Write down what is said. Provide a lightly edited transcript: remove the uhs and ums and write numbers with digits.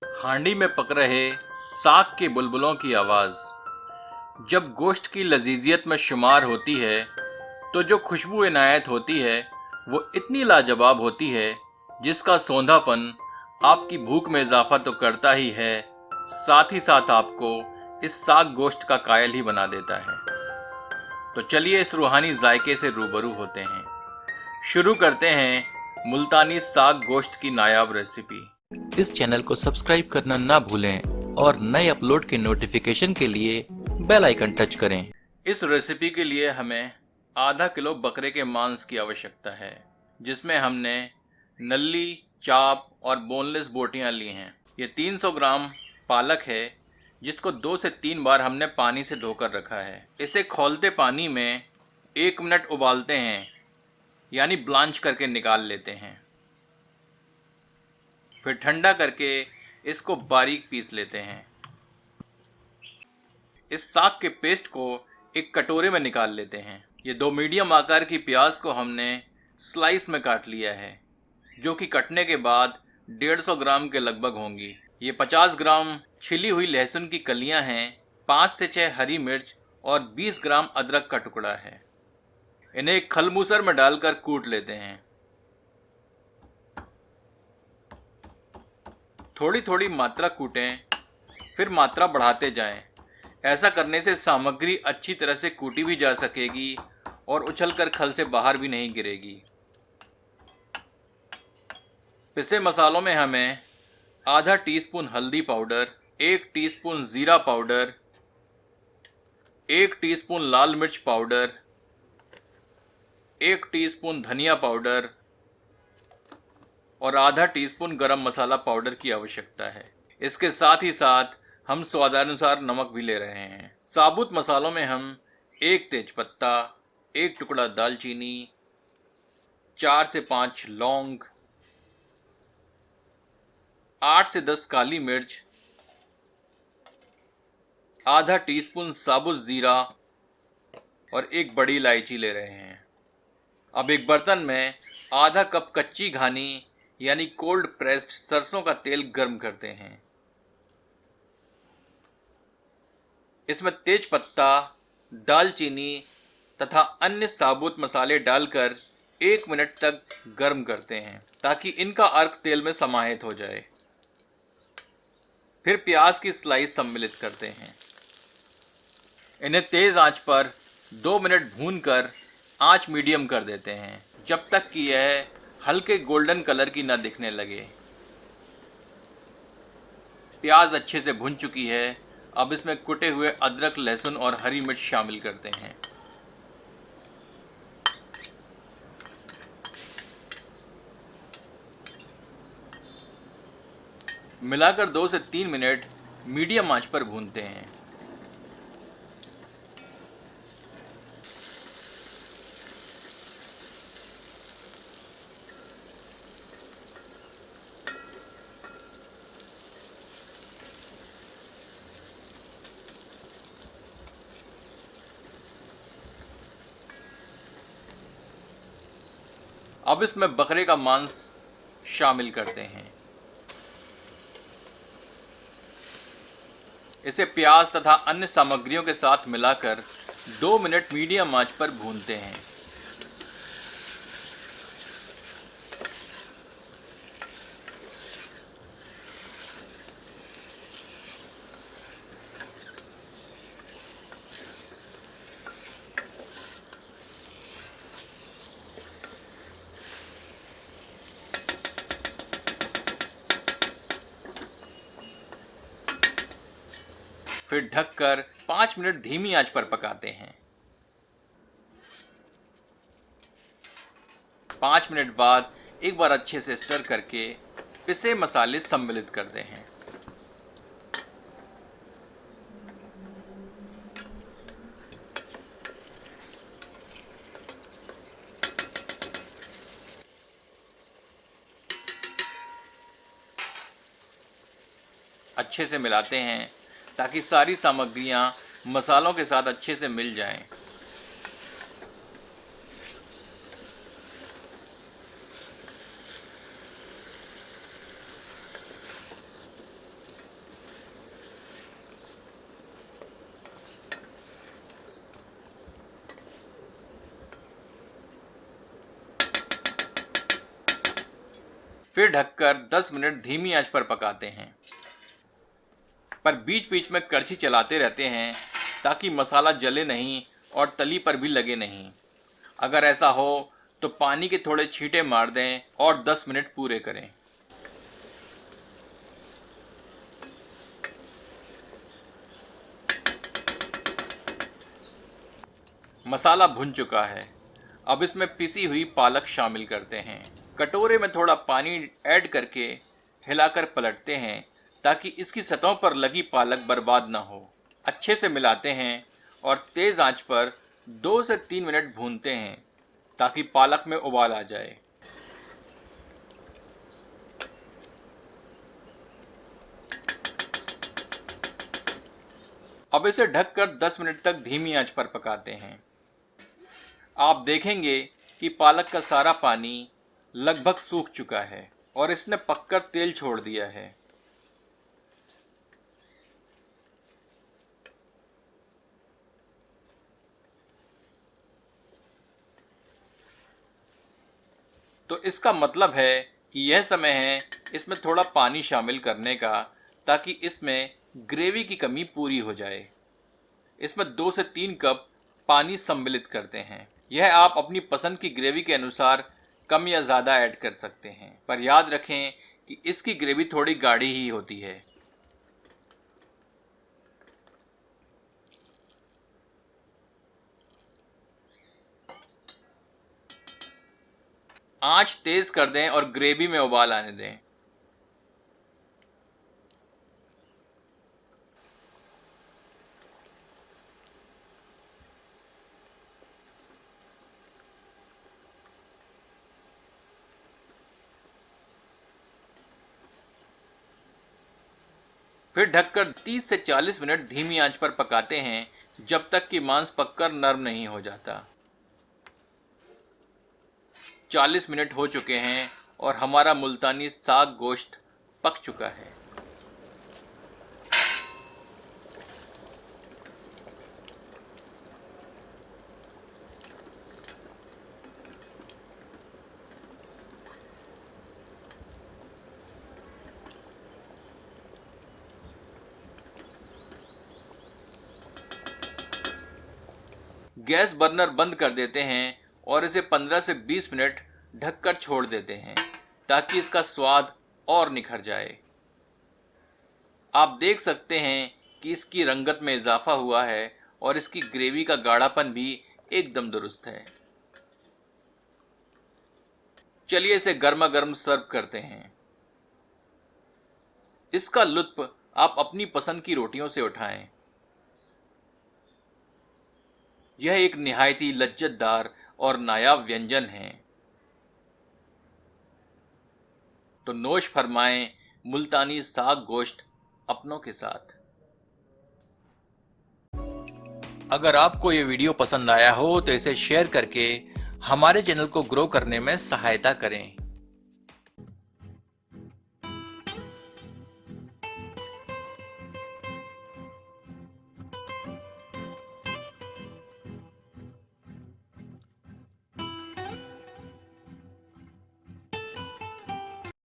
हांडी में पक रहे साग के बुलबुलों की आवाज़ जब गोश्त की लजीजियत में शुमार होती है तो जो खुशबू इनायत होती है वो इतनी लाजवाब होती है जिसका सौंधापन आपकी भूख में इजाफा तो करता ही है, साथ ही साथ आपको इस साग गोश्त का कायल ही बना देता है। तो चलिए इस रूहानी जायके से रूबरू होते हैं। शुरू करते हैं मुल्तानी साग गोश्त की नायाब रेसिपी। इस चैनल को सब्सक्राइब करना ना भूलें और नए अपलोड के नोटिफिकेशन के लिए बेल आइकन टच करें। इस रेसिपी के लिए हमें आधा किलो बकरे के मांस की आवश्यकता है, जिसमें हमने नल्ली, चाप और बोनलेस बोटियां ली हैं। ये 300 ग्राम पालक है, जिसको 2 से 3 बार हमने पानी से धोकर रखा है। इसे खौलते पानी में 1 मिनट उबालते हैं, यानी ब्लांच करके निकाल लेते हैं। फिर ठंडा करके इसको बारीक पीस लेते हैं। इस साग के पेस्ट को एक कटोरे में निकाल लेते हैं। ये 2 मीडियम आकार की प्याज को हमने स्लाइस में काट लिया है, जो कि कटने के बाद 150 ग्राम के लगभग होंगी। ये 50 ग्राम छिली हुई लहसुन की कलियां हैं, 5 से 6 हरी मिर्च और 20 ग्राम अदरक का टुकड़ा है। इन्हें एक खलमूसर में डालकर कूट लेते हैं। थोड़ी थोड़ी मात्रा कूटें, फिर मात्रा बढ़ाते जाएं। ऐसा करने से सामग्री अच्छी तरह से कूटी भी जा सकेगी और उछलकर खल से बाहर भी नहीं गिरेगी। पिसे मसालों में हमें आधा टीस्पून हल्दी पाउडर, 1 टीस्पून जीरा पाउडर, 1 टीस्पून लाल मिर्च पाउडर, 1 टीस्पून धनिया पाउडर और आधा टीस्पून गरम मसाला पाउडर की आवश्यकता है। इसके साथ ही साथ हम स्वादानुसार नमक भी ले रहे हैं। साबुत मसालों में हम 1 तेजपत्ता, 1 टुकड़ा दालचीनी, 4 से 5 लौंग, 8 से 10 काली मिर्च, आधा टीस्पून साबुत जीरा और 1 बड़ी इलायची ले रहे हैं। अब एक बर्तन में आधा कप कच्ची घानी यानी कोल्ड प्रेस्ड सरसों का तेल गर्म करते हैं। इसमें तेज पत्ता, दालचीनी तथा अन्य साबुत मसाले डालकर 1 मिनट तक गर्म करते हैं, ताकि इनका अर्क तेल में समाहित हो जाए। फिर प्याज की स्लाइस सम्मिलित करते हैं। इन्हें तेज आंच पर 2 मिनट भूनकर आंच मीडियम कर देते हैं, जब तक कि यह हल्के गोल्डन कलर की न दिखने लगे। प्याज अच्छे से भुन चुकी है। अब इसमें कुटे हुए अदरक, लहसुन और हरी मिर्च शामिल करते हैं। मिलाकर 2 से 3 मिनट मीडियम आंच पर भूनते हैं। अब इसमें बकरे का मांस शामिल करते हैं। इसे प्याज तथा अन्य सामग्रियों के साथ मिलाकर 2 मिनट मीडियम आंच पर भूनते हैं। फिर ढककर 5 मिनट धीमी आंच पर पकाते हैं। 5 मिनट बाद एक बार अच्छे से स्टर करके पिसे मसाले सम्मिलित करते हैं। अच्छे से मिलाते हैं ताकि सारी सामग्रियां मसालों के साथ अच्छे से मिल जाएं। फिर ढककर 10 मिनट धीमी आंच पर पकाते हैं, पर बीच बीच में कड़छी चलाते रहते हैं ताकि मसाला जले नहीं और तली पर भी लगे नहीं। अगर ऐसा हो तो पानी के थोड़े छींटे मार दें और 10 मिनट पूरे करें। मसाला भुन चुका है। अब इसमें पिसी हुई पालक शामिल करते हैं। कटोरे में थोड़ा पानी ऐड करके हिलाकर पलटते हैं ताकि इसकी सतहों पर लगी पालक बर्बाद ना हो। अच्छे से मिलाते हैं और तेज़ आंच पर 2 से 3 मिनट भूनते हैं ताकि पालक में उबाल आ जाए। अब इसे ढककर 10 मिनट तक धीमी आंच पर पकाते हैं। आप देखेंगे कि पालक का सारा पानी लगभग सूख चुका है और इसने पककर तेल छोड़ दिया है। तो इसका मतलब है कि यह समय है इसमें थोड़ा पानी शामिल करने का, ताकि इसमें ग्रेवी की कमी पूरी हो जाए। इसमें 2 से 3 कप पानी सम्मिलित करते हैं। यह आप अपनी पसंद की ग्रेवी के अनुसार कम या ज़्यादा ऐड कर सकते हैं, पर याद रखें कि इसकी ग्रेवी थोड़ी गाढ़ी ही होती है। आंच तेज कर दें और ग्रेवी में उबाल आने दें। फिर ढककर 30 से 40 मिनट धीमी आंच पर पकाते हैं, जब तक कि मांस पककर नरम नहीं हो जाता। 40 मिनट हो चुके हैं और हमारा मुल्तानी साग गोश्त पक चुका है। गैस बर्नर बंद कर देते हैं और इसे 15 से 20 मिनट ढककर छोड़ देते हैं ताकि इसका स्वाद और निखर जाए। आप देख सकते हैं कि इसकी रंगत में इजाफा हुआ है और इसकी ग्रेवी का गाढ़ापन भी एकदम दुरुस्त है। चलिए इसे गर्मा गर्म सर्व करते हैं। इसका लुत्फ आप अपनी पसंद की रोटियों से उठाएं। यह एक निहायती लज्जतदार और नायाब व्यंजन है। तो नोश फरमाएं मुल्तानी साग गोश्त अपनों के साथ। अगर आपको ये वीडियो पसंद आया हो तो इसे शेयर करके हमारे चैनल को ग्रो करने में सहायता करें।